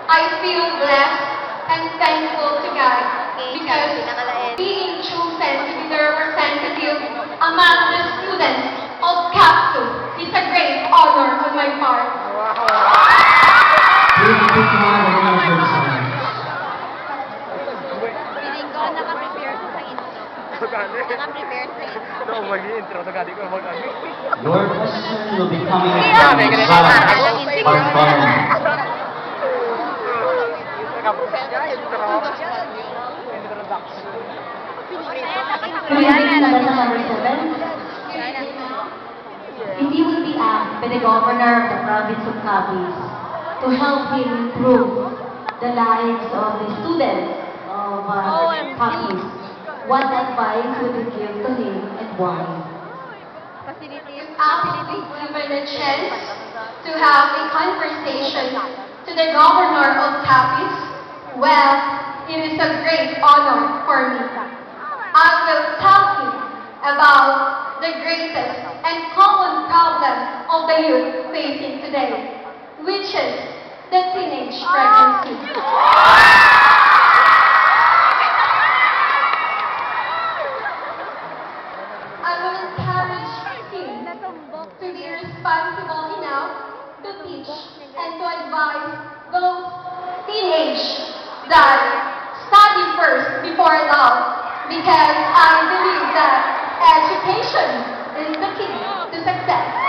I feel blessed and thankful to God because being chosen to be the representative among the students of CAPSU is a great honor on my part. Please naman ang mga person. Feeling ko, naka-prepare sa intro. Naka-prepare sa intro. No, mag-i-intro. Tagadi ko mag-ano. Your question will be coming Yeah, from may Sarah ganito. Bartolome. Presenting Madam number 7, if he will be asked by the governor of the province of Capiz to help him improve the lives of the students of Capiz, what advice would you give to him and why? Facilities. Actually given a chance to have a conversation to the governor of Capiz, well, it is a great honor for me. I will tell him about the greatest and common problem of the youth facing today, which is the teenage pregnancy. I will encourage him to be responsible enough to teach and to advise those teenage that study first before love, because I believe that education is the key to success.